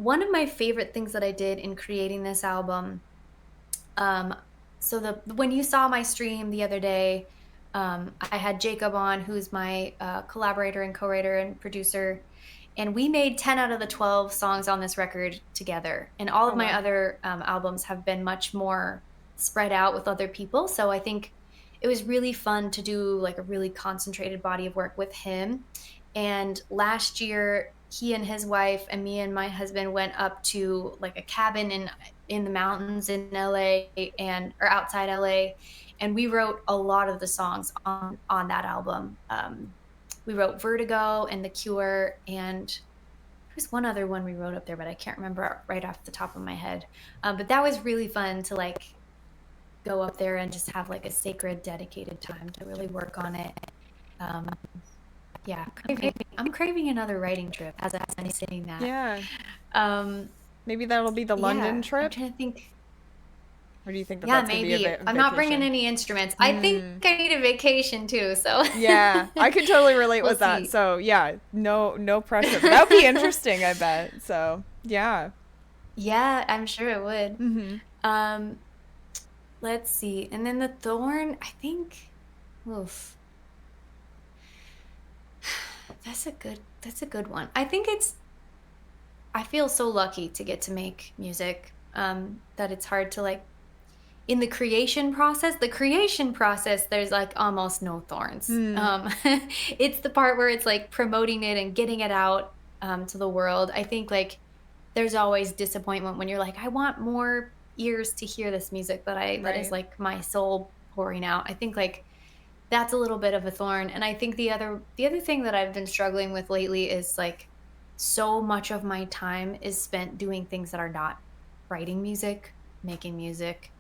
one of my favorite things that I did in creating this album, um, so when you saw my stream the other day, I had Jacob on, who's my collaborator and co-writer and producer, and we made 10 out of the 12 songs on this record together. And all of Oh, my wow. other albums have been much more spread out with other people. So I think it was really fun to do like a really concentrated body of work with him. And last year, he and his wife and me and my husband went up to like a cabin in the mountains in LA and or outside LA, and we wrote a lot of the songs on that album. We wrote Vertigo and The Cure, and there's one other one we wrote up there, but I can't remember right off the top of my head. But that was really fun to like go up there and just have like a sacred, dedicated time to really work on it. Um, yeah, I'm craving another writing trip as I'm saying that. Yeah. Um, Maybe that'll be the London yeah, I'm trip? trying to think. Or do you think that Yeah, that's going to be a maybe. I'm not bringing vacation? any instruments. I think Mm. I need a vacation too, so Yeah, I could totally relate we'll with that. see. So, yeah, no pressure. But that would be interesting, I bet. So, yeah. Yeah, I'm sure it would. Hmm. Um, let's see. And then the thorn, I think, oof, that's a good one. I feel so lucky to get to make music, that it's hard to like in the creation process, there's like almost no thorns. Mm. It's the part where it's like promoting it and getting it out to the world. I think like there's always disappointment when you're like, I want more ears to hear this music that is Right. like my soul pouring out. I think like that's a little bit of a thorn. And I think the other thing that I've been struggling with lately is like so much of my time is spent doing things that are not writing music, making music.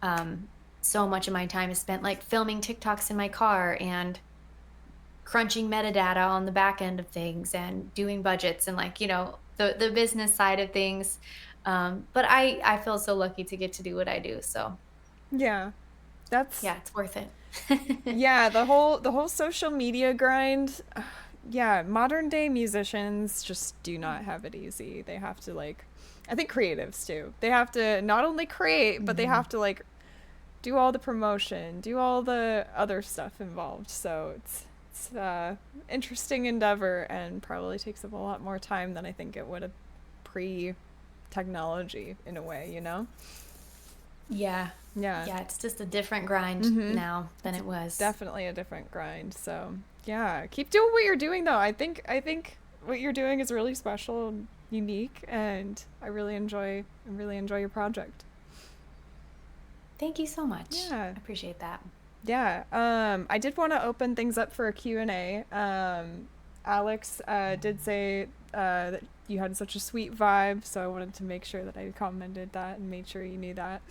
um, so much of my time is spent like filming TikToks in my car and crunching metadata on the back end of things and doing budgets and like, the business side of things. But I feel so lucky to get to do what I do. So Yeah. That's yeah, it's worth it. yeah, the whole social media grind. Yeah, modern day musicians just do not have it easy. They have to like I think creatives too. They have to not only create, but they Mhm. have to like do all the promotion, do all the other stuff involved. So it's interesting endeavor and probably takes up a lot more time than I think it would have pre technology in a way, you know? Yeah. Yeah. Yeah, it's just a different grind Mhm. now than It's it was. definitely a different grind. So, yeah, keep doing what you're doing though. I think what you're doing is really special and unique and I really enjoy your project. Thank you so much. Yeah. I appreciate that. Yeah, I did want to open things up for a Q&A. Alex did say that you had such a sweet vibe, so I wanted to make sure that I commented that and made sure you knew that.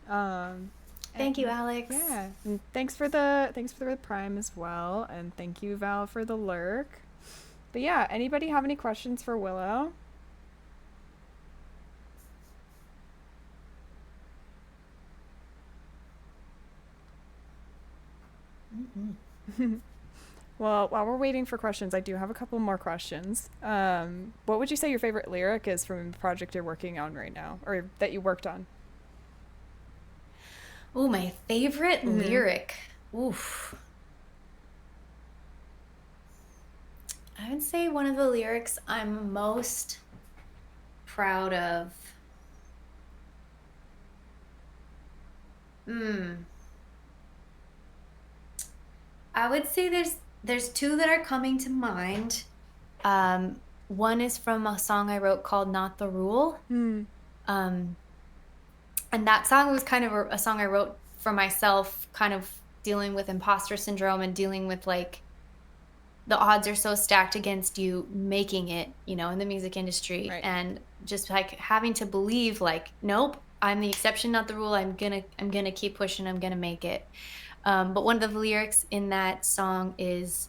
Um, Thank you, and Alex. yeah, and thanks for the prime as well, and thank you Val for the lurk. But yeah, anybody have any questions for Willow? Mhm. Well, while we're waiting for questions, I do have a couple more questions. What would you say your favorite lyric is from the project you're working on right now, or that you worked on? Oh, my favorite Mm-hmm. lyric. Oof. I would say one of the lyrics I'm most proud of. Hmm. I would say there's two that are coming to mind. One is from a song I wrote called "Not the Rule." Mm. Um, and that song was kind of a song I wrote for myself, kind of dealing with imposter syndrome and dealing with like the odds are so stacked against you making it, in the music industry, Right. and just like having to believe like, nope, I'm the exception, not the rule. I'm gonna keep pushing. I'm gonna make it. But one of the lyrics in that song is,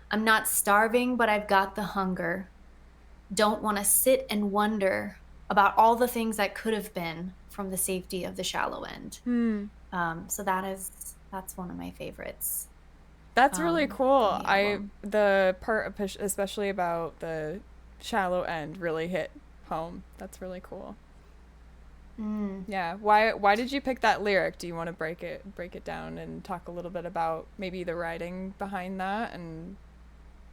"I'm not starving, but I've got the hunger. Don't want to sit and wonder about all the things that could have been from the safety of the shallow end." Hmm. So that's one of my favorites That's really from cool. the I album. the part especially about the shallow end really hit home. That's really cool. Mm. Yeah. Why did you pick that lyric? Do you want to break it down and talk a little bit about maybe the writing behind that, and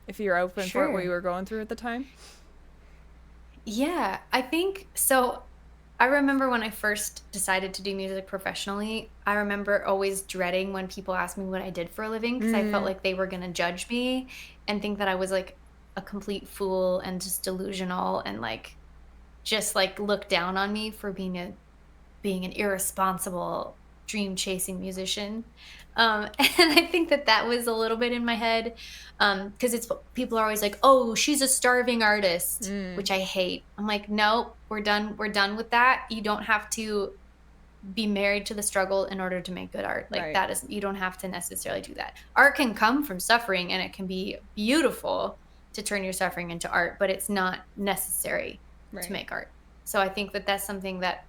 if you're open for it, what you Sure. were going through at the time? Yeah, I think so. I remember when I first decided to do music professionally, I remember always dreading when people asked me what I did for a living because I felt Mm, like they were going to judge me and think that I was like a complete fool and just delusional and like just like look down on me for being an irresponsible dream chasing musician. And I think that that was a little bit in my head because it's people are always like, "Oh, she's a starving artist," mm, which I hate. I'm like, "No, we're done. We're done with that. You don't have to be married to the struggle in order to make good art. Like right. that is you don't have to necessarily do that. Art can come from suffering and it can be beautiful to turn your suffering into art, but it's not necessary to Right. make art." So I think that that's something that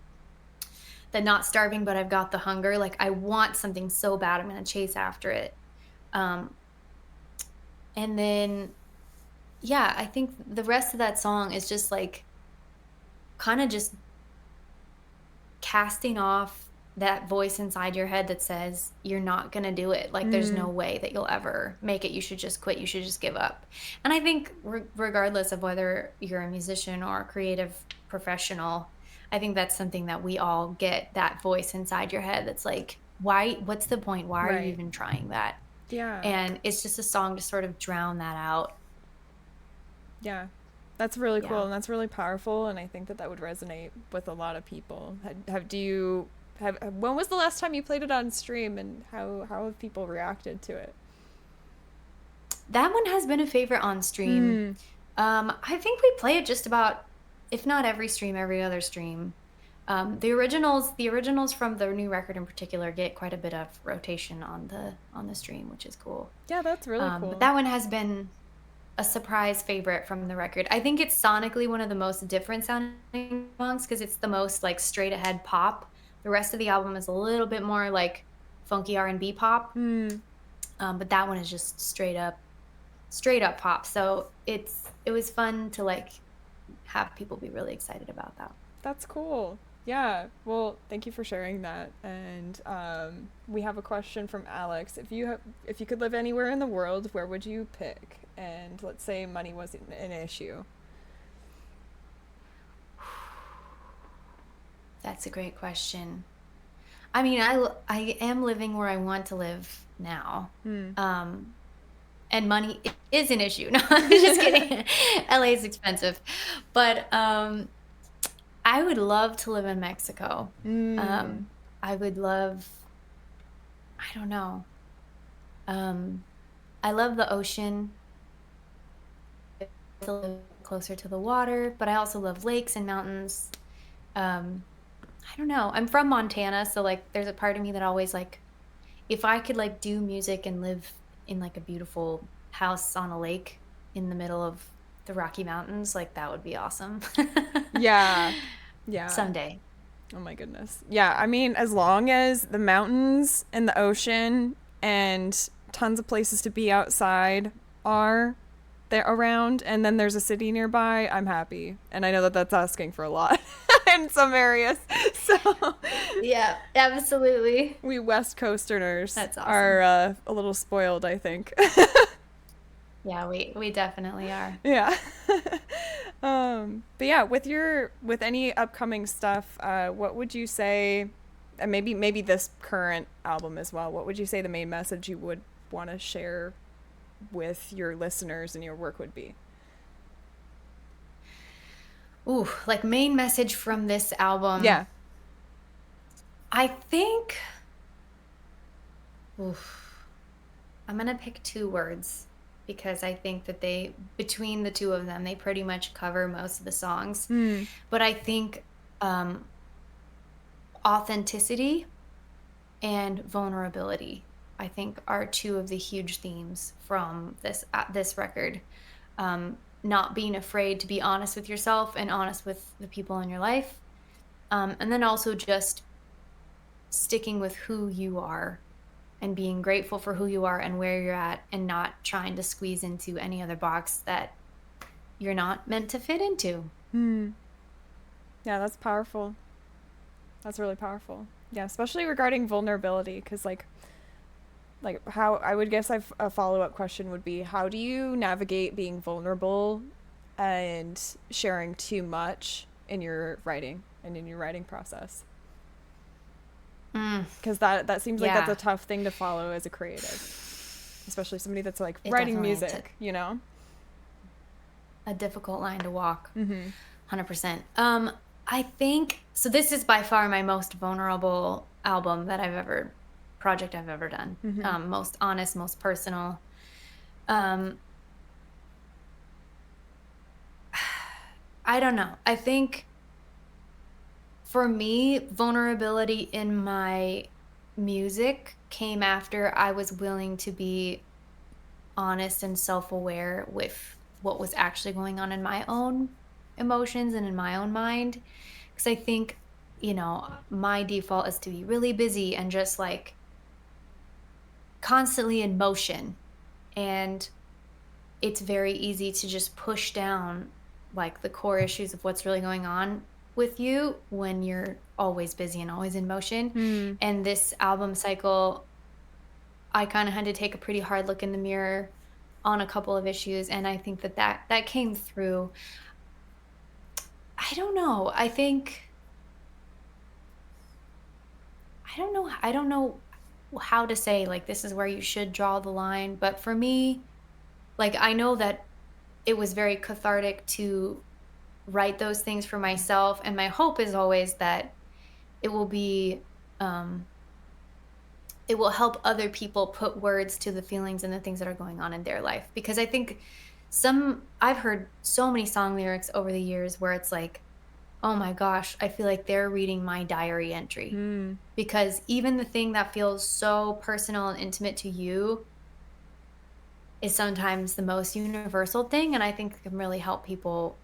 not starving, but I've got the hunger. Like I want something so bad, I'm gonna chase after it. Um, and then yeah, I think the rest of that song is just like kind of just casting off that voice inside your head that says you're not going to do it. Like there's Mm, no way that you'll ever make it. You should just quit. You should just give up. And I think regardless of whether you're a musician or a creative professional, I think that's something that we all get, that voice inside your head that's like, why, what's the point? Why are you right. even trying that? Yeah. And it's just a song to sort of drown that out. Yeah. That's really cool Yeah. and that's really powerful, and I think that would resonate with a lot of people. Do you have when was the last time you played it on stream, and how have people reacted to it? That one has been a favorite on stream. Mm, I think we play it just about, if not every stream, every other stream. The originals from the new record in particular get quite a bit of rotation on the stream, which is cool. yeah, that's really But cool. that one has been a surprise favorite from the record. I think it's sonically one of the most different sounding songs because it's the most like straight ahead pop. The rest of the album is a little bit more like funky R&B pop, Mm, but that one is just straight up pop. So it was fun to like have people be really excited about that. that's cool. Yeah. Well, thank you for sharing that. And we have a question from Alex. If you could live anywhere in the world, where would you pick? And let's say money wasn't an issue. That's a great question. I mean, I am living where I want to live now. Hmm. Um, and money is an issue. No, I'm just kidding. LA is expensive. But I would love to live in Mexico. Mm. Um, I would love, I don't know. Um, I love the ocean. To live closer to the water, but I also love lakes and mountains. Um, I don't know. I'm from Montana, so like there's a part of me that always like if I could like do music and live in like a beautiful house on a lake in the middle of the Rocky Mountains, like that would be awesome. Yeah. Yeah. Someday. Oh my goodness. Yeah, I mean, as long as the mountains and the ocean and tons of places to be outside are there around, and then there's a city nearby, I'm happy. And I know that that's asking for a lot in some areas. So Yeah, absolutely. we West Coasterners That's are awesome. a little spoiled, I think. Yeah, we definitely are. Yeah. But yeah, with any upcoming stuff, what would you say, and maybe this current album as well, what would you say the main message you would want to share with your listeners and your work would be? Ooh, like main message from this album. Yeah. I think oof, I'm gonna pick two words because I think that they, between the two of them, they pretty much cover most of the songs. Hmm. But I think um, authenticity and vulnerability, I think, are two of the huge themes from this record. Not being afraid to be honest with yourself and honest with the people in your life, and then also just sticking with who you are and being grateful for who you are and where you're at and not trying to squeeze into any other box that you're not meant to fit into. Hmm. Yeah, that's powerful. That's really powerful. Yeah, especially regarding vulnerability, because like how I would guess a follow up question would be, how do you navigate being vulnerable and sharing too much in your writing and in your writing process? Mm, Because that seems like that's yeah, a tough thing to follow as a creative, especially somebody that's like it writing definitely music, you know? a difficult line to walk. Mm-hmm. 100%. I think so. This is by far my most vulnerable album that project I've ever done. Mm-hmm. Most honest, most personal. Um, I don't know. I think for me, vulnerability in my music came after I was willing to be honest and self-aware with what was actually going on in my own emotions and in my own mind. Because I think, my default is to be really busy and just like constantly in motion. And it's very easy to just push down like the core issues of what's really going on with you when you're always busy and always in motion. Mm. And this album cycle, I kind of had to take a pretty hard look in the mirror on a couple of issues, and I think that came through. I don't know. I don't know how to say like this is where you should draw the line, but for me, like I know that it was very cathartic to write those things for myself, and my hope is always that it will be um it will help other people put words to the feelings and the things that are going on in their life, because I think I've heard so many song lyrics over the years where it's like, oh my gosh, I feel like they're reading my diary entry, Mm. because even the thing that feels so personal and intimate to you is sometimes the most universal thing, and I think it can really help people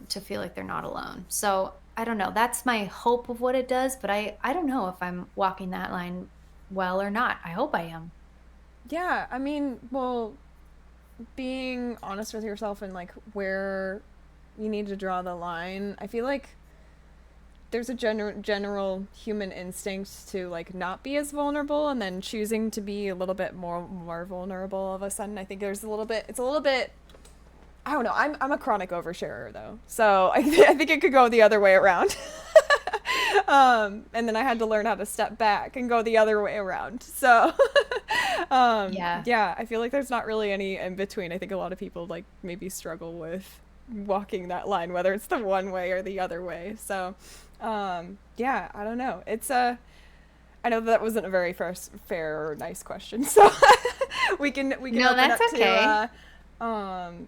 to feel like they're not alone. So I don't know. That's my hope of what it does, but I don't know if I'm walking that line well or not. I hope I am. Yeah, I mean, well, being honest with yourself and like where you need to draw the line, I feel like there's a general human instinct to like not be as vulnerable and then choosing to be a little bit more vulnerable all of a sudden. I think there's a little bit, it's a little bit, I don't know. I'm a chronic oversharer though, so I think it could go the other way around. And then I had to learn how to step back and go the other way around. So, Yeah. yeah, I feel like there's not really any in between. I think a lot of people like maybe struggle with walking that line, whether it's the one way or the other way. So, yeah, I don't know. I know that wasn't a very fair or nice question. So we can No, open that's up okay. to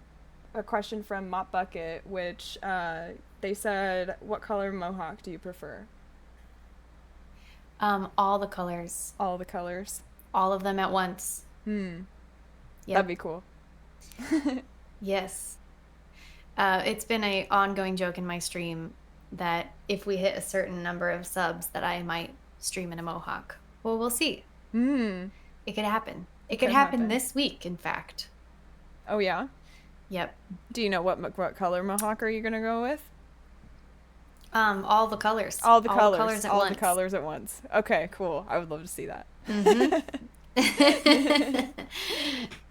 a question from Mop Bucket, which they said, "What color mohawk do you prefer?" All the colors, All the colors. all of them at once. Hmm. That'd Yep. be cool. Yes. It's been a ongoing joke in my stream that if we hit a certain number of subs, that I might stream in a mohawk. Well, we'll see. Hmm. It could happen. It It could could happen happen. this week, in fact. Oh yeah. Yep. Do you know what color mohawk are you gonna go with? All the colors. All the All the colors. colors at All the once. colors at once. Okay, cool. I would love to see that.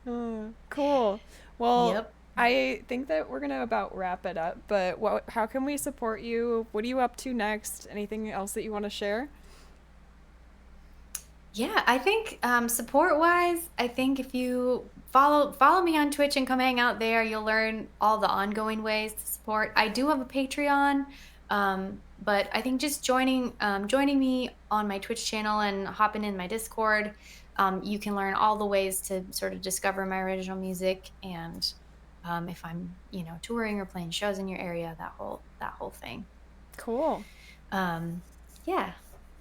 Mm-hmm. Cool. Well, Yep. I think that we're gonna about wrap it up. But how can we support you? What are you up to next? Anything else that you want to share? Yeah, I think support wise, I think if you follow me on Twitch and come hang out there, you'll learn all the ongoing ways to support. I do have a Patreon, but I think just joining me on my Twitch channel and hopping in my Discord, you can learn all the ways to sort of discover my original music, and if I'm touring or playing shows in your area, that whole thing. Cool. Um, yeah.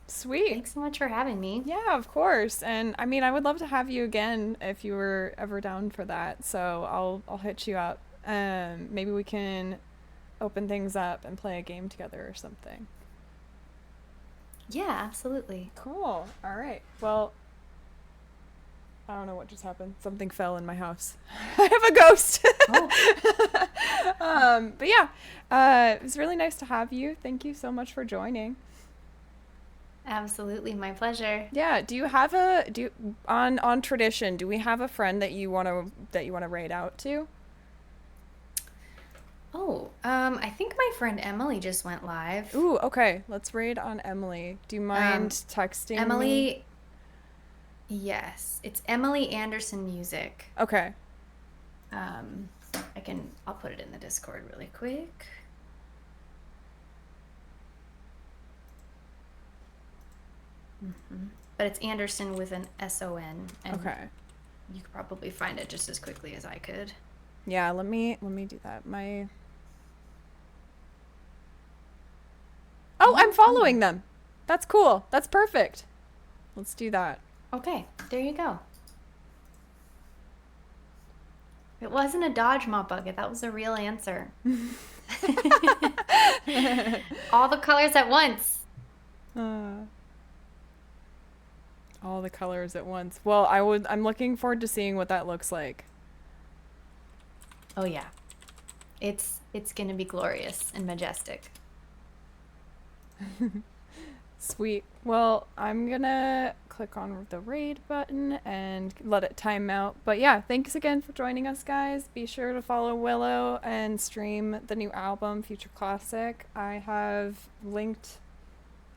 Sweet. Thanks so much for having me. Yeah, of course. And I mean, I would love to have you again if you were ever down for that. So I'll hit you up. Maybe we can open things up and play a game together or something. Yeah, absolutely. Cool. All right. Well, I don't know what just happened. Something fell in my house. I have a ghost. Oh. But yeah, it was really nice to have you. Thank you so much for joining. Absolutely, my pleasure. Yeah. Do you have a on tradition? Do we have a friend that you wanna raid out to? Oh, I think my friend Emily just went live. Ooh. Okay. Let's raid on Emily. Do you mind Um, texting me? Emily, yes, it's Emily Anderson Music. Okay. Um, I'll put it in the Discord really quick. But it's Anderson with an S-O-N, and Okay. you could probably find it just as quickly as I could. Yeah. Let me do that. My. Oh, I'm following them. That's cool. That's perfect. Let's do that. Okay, there you go. It wasn't a dodge mop bucket. That was a real answer. All the colors at once. Uh, all the colors at once. Well, I'm looking forward to seeing what that looks like. Oh yeah. It's gonna be glorious and majestic. Sweet. Well, I'm gonna click on the raid button and let it time out. But yeah, thanks again for joining us, guys. Be sure to follow Willow and stream the new album, Future Classic. I have linked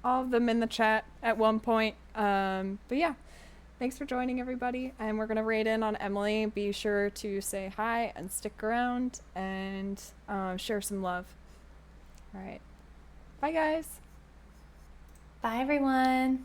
all of them in the chat at one point. But yeah, thanks for joining, everybody. And we're gonna raid in on Emily. Be sure to say hi and stick around and share some love. All right. Bye, guys. Bye everyone.